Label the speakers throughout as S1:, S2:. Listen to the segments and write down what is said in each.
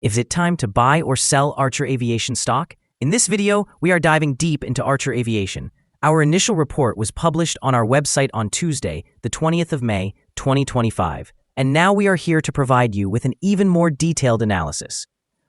S1: Is it time to buy or sell ACHR Aviation stock? In this video, we are diving deep into ACHR Aviation. Our initial report was published on our website on Tuesday, the 20th of May, 2025, and now we are here to provide you with an even more detailed analysis.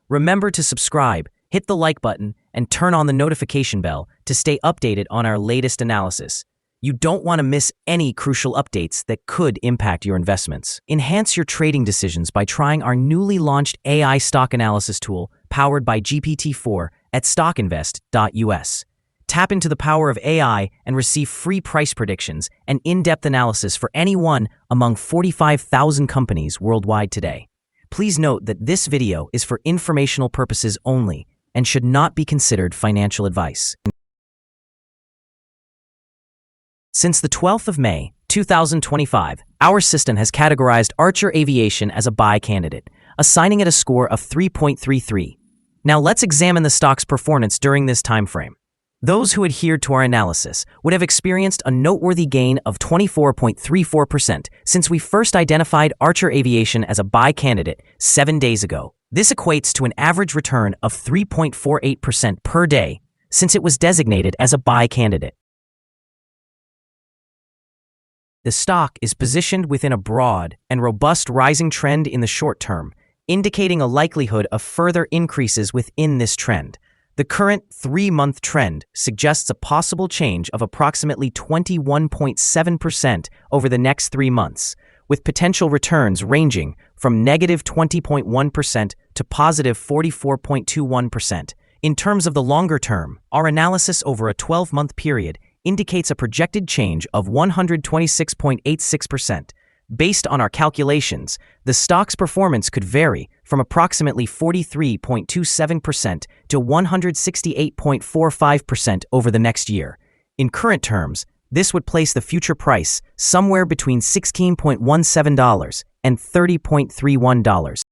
S1: Remember to subscribe, hit the like button, and turn on the notification bell to stay updated on our latest analysis. You don't want to miss any crucial updates that could impact your investments. Enhance your trading decisions by trying our newly launched AI stock analysis tool powered by GPT-4 at StockInvest.us. Tap into the power of AI and receive free price predictions and in-depth analysis for any one among 45,000 companies worldwide today. Please note that this video is for informational purposes only and should not be considered financial advice. Since the 12th of May, 2025, our system has categorized ACHR Aviation as a buy candidate, assigning it a score of 3.33. Now let's examine the stock's performance during this time frame. Those who adhered to our analysis would have experienced a noteworthy gain of 24.34% since we first identified ACHR Aviation as a buy candidate 7 days ago. This equates to an average return of 3.48% per day since it was designated as a buy candidate. The stock is positioned within a broad and robust rising trend in the short term, indicating a likelihood of further increases within this trend. The current 3-month trend suggests a possible change of approximately 21.7% over the next 3 months, with potential returns ranging from negative 20.1% to positive 44.21%. In terms of the longer term, our analysis over a 12-month period indicates a projected change of 126.86%. Based on our calculations, the stock's performance could vary from approximately 43.27% to 168.45% over the next year. In current terms, this would place the future price somewhere between $16.17 and $30.31.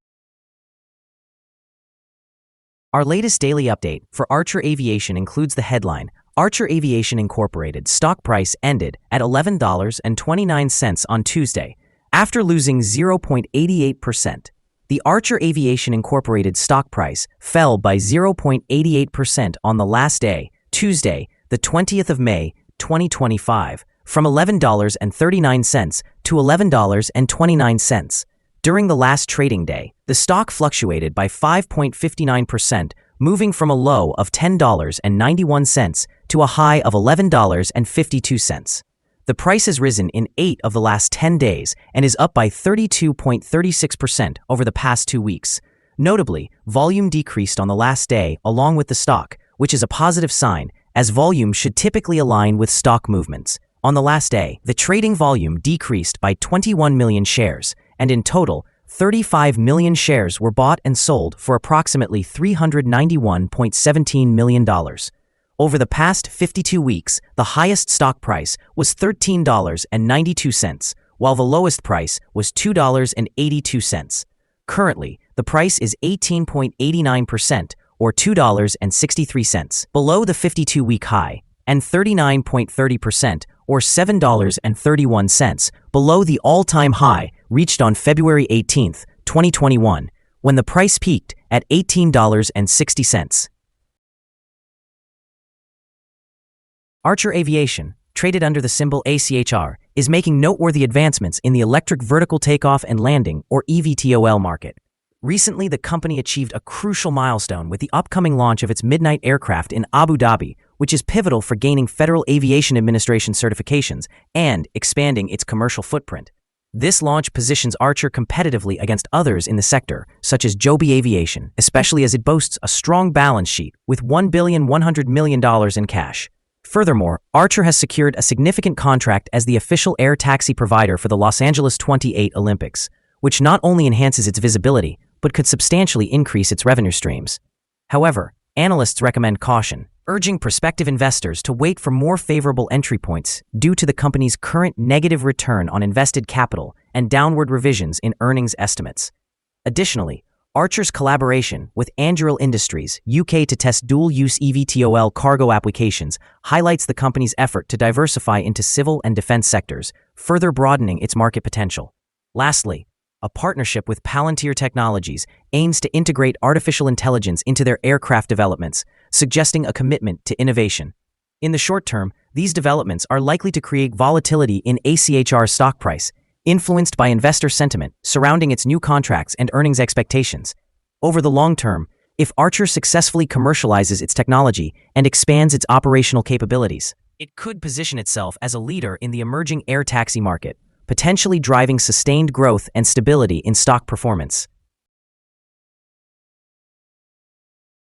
S1: Our latest daily update for ACHR Aviation includes the headline, ACHR Aviation Incorporated stock price ended at $11.29 on Tuesday, after losing 0.88%. The ACHR Aviation Incorporated stock price fell by 0.88% on the last day, Tuesday, the 20th of May, 2025, from $11.39 to $11.29. During the last trading day, the stock fluctuated by 5.59%, moving from a low of $10.91 to a high of $11.52. The price has risen in 8 of the last 10 days and is up by 32.36% over the past 2 weeks. Notably, volume decreased on the last day along with the stock, which is a positive sign, as volume should typically align with stock movements. On the last day, the trading volume decreased by 21 million shares, and in total, 35 million shares were bought and sold for approximately $391.17 million. Over the past 52 weeks, the highest stock price was $13.92, while the lowest price was $2.82. Currently, the price is 18.89% or $2.63 below the 52-week high, and 39.30% or $7.31 below the all-time high reached on February 18, 2021, when the price peaked at $18.60. ACHR Aviation, traded under the symbol ACHR, is making noteworthy advancements in the electric vertical takeoff and landing, or eVTOL market. Recently, the company achieved a crucial milestone with the upcoming launch of its Midnight aircraft in Abu Dhabi, which is pivotal for gaining Federal Aviation Administration certifications and expanding its commercial footprint. This launch positions ACHR competitively against others in the sector, such as Joby Aviation, especially as it boasts a strong balance sheet with $1.1 billion in cash. Furthermore, ACHR has secured a significant contract as the official air taxi provider for the Los Angeles 28 Olympics, which not only enhances its visibility, but could substantially increase its revenue streams. However, analysts recommend caution, urging prospective investors to wait for more favorable entry points due to the company's current negative return on invested capital and downward revisions in earnings estimates. Additionally, ACHR's collaboration with Anduril Industries, UK to test dual-use eVTOL cargo applications highlights the company's effort to diversify into civil and defense sectors, further broadening its market potential. Lastly, a partnership with Palantir Technologies, aims to integrate artificial intelligence into their aircraft developments, suggesting a commitment to innovation. In the short term, these developments are likely to create volatility in ACHR stock price, influenced by investor sentiment surrounding its new contracts and earnings expectations. Over the long term, if ACHR successfully commercializes its technology and expands its operational capabilities, it could position itself as a leader in the emerging air taxi market, potentially driving sustained growth and stability in stock performance.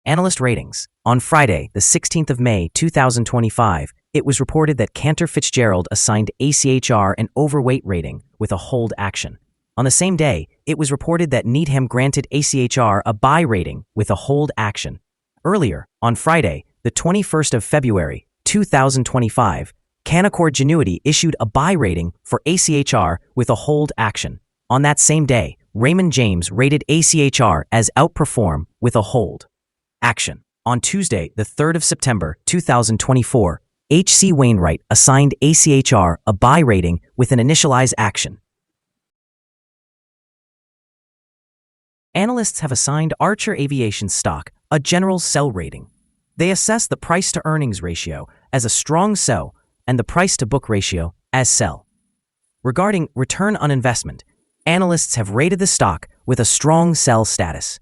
S1: Analyst ratings. On Friday, the 16th of May, 2025, it was reported that Cantor Fitzgerald assigned ACHR an overweight rating with a hold action. On the same day, it was reported that Needham granted ACHR a buy rating with a hold action. Earlier, on Friday, the 21st of February, 2025, Canaccord Genuity issued a buy rating for ACHR with a hold action. On that same day, Raymond James rated ACHR as outperform with a hold action. On Tuesday, the 3rd of September, 2024, H.C. Wainwright assigned ACHR a buy rating with an initialize action. Analysts have assigned ACHR Aviation stock a general sell rating. They assess the price-to-earnings ratio as a strong sell and the price-to-book ratio as sell. Regarding return on investment, analysts have rated the stock with a strong sell status.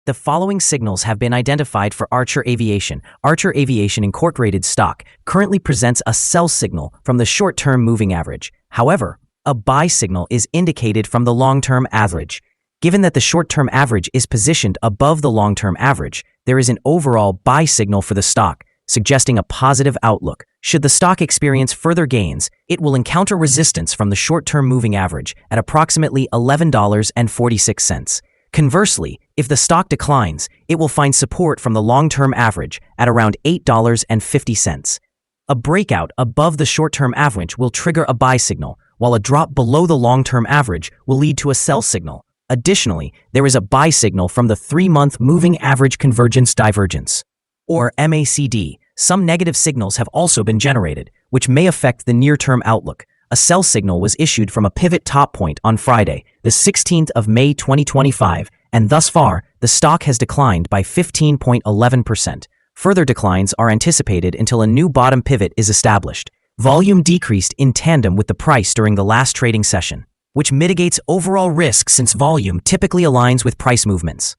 S1: The following signals have been identified for ACHR Aviation. ACHR Aviation Incorporated stock currently presents a sell signal from the short-term moving average. However, a buy signal is indicated from the long-term average. Given that the short-term average is positioned above the long-term average, there is an overall buy signal for the stock, suggesting a positive outlook. Should the stock experience further gains, it will encounter resistance from the short-term moving average at approximately $11.46. Conversely, if the stock declines, it will find support from the long-term average at around $8.50. A breakout above the short-term average will trigger a buy signal, while a drop below the long-term average will lead to a sell signal. Additionally, there is a buy signal from the 3-month moving average convergence divergence, or MACD. Some negative signals have also been generated, which may affect the near-term outlook. A sell signal was issued from a pivot top point on Friday, the 16th of May 2025, and thus far, the stock has declined by 15.11%. Further declines are anticipated until a new bottom pivot is established. Volume decreased in tandem with the price during the last trading session, which mitigates overall risk since volume typically aligns with price movements.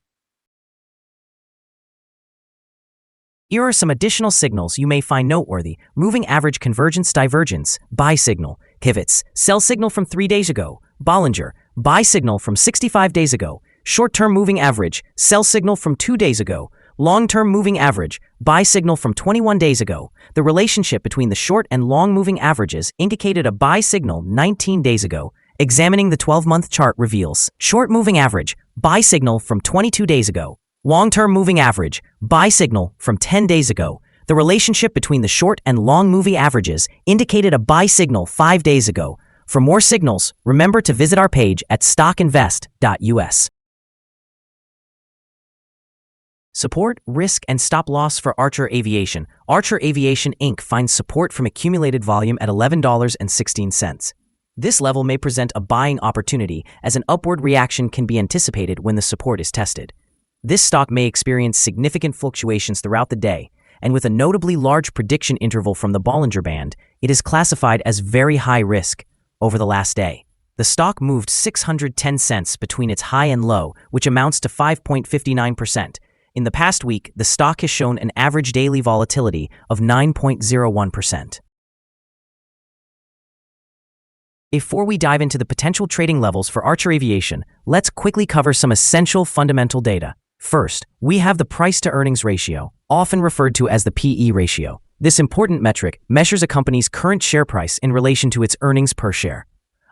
S1: Here are some additional signals you may find noteworthy. Moving average convergence divergence, buy signal. Pivots, sell signal from 3 days ago. Bollinger, buy signal from 65 days ago. Short-term moving average, sell signal from 2 days ago. Long-term moving average, buy signal from 21 days ago. The relationship between the short and long moving averages indicated a buy signal 19 days ago. Examining the 12-month chart reveals short moving average, buy signal from 22 days ago. Long-term moving average, buy signal from 10 days ago. The relationship between the short and long moving averages indicated a buy signal 5 days ago. For more signals, remember to visit our page at StockInvest.us. Support, risk, and stop loss for ACHR Aviation. ACHR Aviation Inc. finds support from accumulated volume at $11.16. This level may present a buying opportunity as an upward reaction can be anticipated when the support is tested. This stock may experience significant fluctuations throughout the day, and with a notably large prediction interval from the Bollinger Band, it is classified as very high risk. Over the last day, the stock moved 610 cents between its high and low, which amounts to 5.59%. In the past week, the stock has shown an average daily volatility of 9.01%. Before we dive into the potential trading levels for ACHR Aviation, let's quickly cover some essential fundamental data. First, we have the price-to-earnings ratio, often referred to as the PE ratio. This important metric measures a company's current share price in relation to its earnings per share.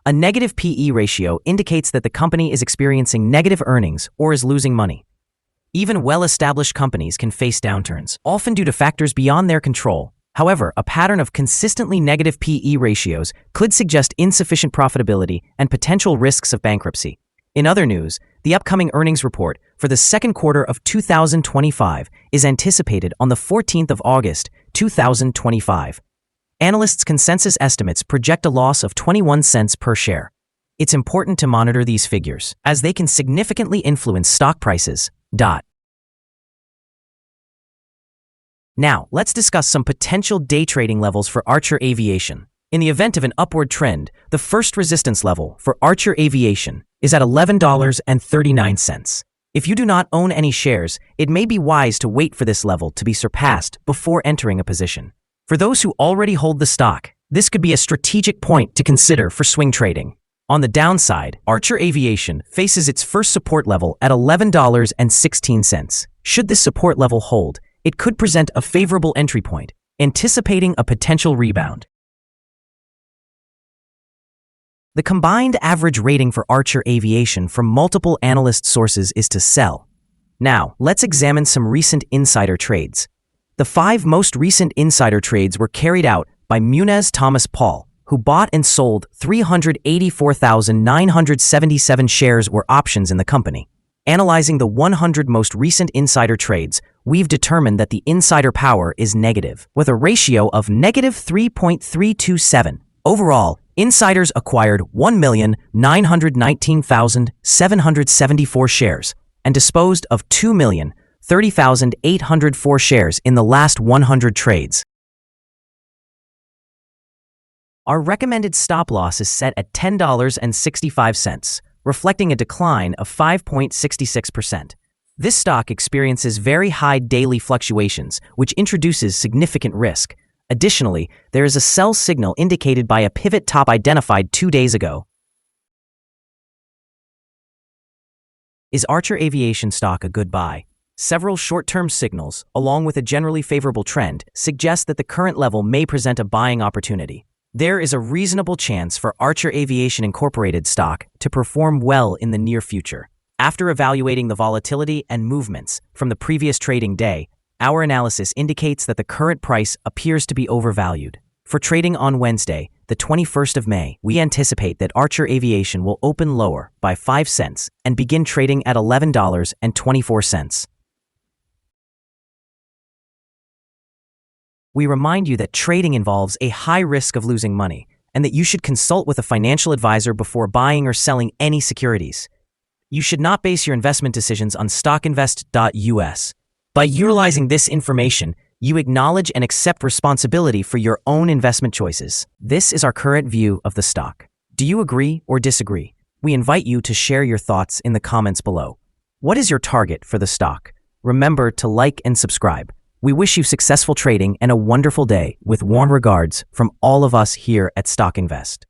S1: A negative PE ratio indicates that the company is experiencing negative earnings or is losing money. Even well-established companies can face downturns, often due to factors beyond their control. However, a pattern of consistently negative PE ratios could suggest insufficient profitability and potential risks of bankruptcy. In other news, the upcoming earnings report for the second quarter of 2025 is anticipated on the 14th of August, 2025. Analysts' consensus estimates project a loss of 21 cents per share. It's important to monitor these figures, as they can significantly influence stock prices. Now, let's discuss some potential day trading levels for ACHR Aviation. In the event of an upward trend, the first resistance level for ACHR Aviation is at $11.39. If you do not own any shares, it may be wise to wait for this level to be surpassed before entering a position. For those who already hold the stock, this could be a strategic point to consider for swing trading. On the downside, ACHR Aviation faces its first support level at $11.16. Should this support level hold, it could present a favorable entry point, anticipating a potential rebound. The combined average rating for ACHR Aviation from multiple analyst sources is to sell. Now, let's examine some recent insider trades. The 5 most recent insider trades were carried out by Wednesd Thomas Paul, who bought and sold 384,977 shares or options in the company. Analyzing the 100 most recent insider trades, we've determined that the insider power is negative, with a ratio of negative 3.327. Overall, insiders acquired 1,919,774 shares and disposed of 2,030,804 shares in the last 100 trades. Our recommended stop loss is set at $10.65, reflecting a decline of 5.66%. This stock experiences very high daily fluctuations, which introduces significant risk. Additionally, there is a sell signal indicated by a pivot top identified 2 days ago. Is ACHR Aviation stock a good buy? Several short-term signals, along with a generally favorable trend, suggest that the current level may present a buying opportunity. There is a reasonable chance for ACHR Aviation Incorporated stock to perform well in the near future. After evaluating the volatility and movements from the previous trading day, our analysis indicates that the current price appears to be overvalued. For trading on Wednesday, the 21st of May, we anticipate that ACHR Aviation will open lower by 5 cents and begin trading at $11.24. We remind you that trading involves a high risk of losing money, and that you should consult with a financial advisor before buying or selling any securities. You should not base your investment decisions on StockInvest.us. By utilizing this information, you acknowledge and accept responsibility for your own investment choices. This is our current view of the stock. Do you agree or disagree? We invite you to share your thoughts in the comments below. What is your target for the stock? Remember to like and subscribe. We wish you successful trading and a wonderful day with warm regards from all of us here at StockInvest.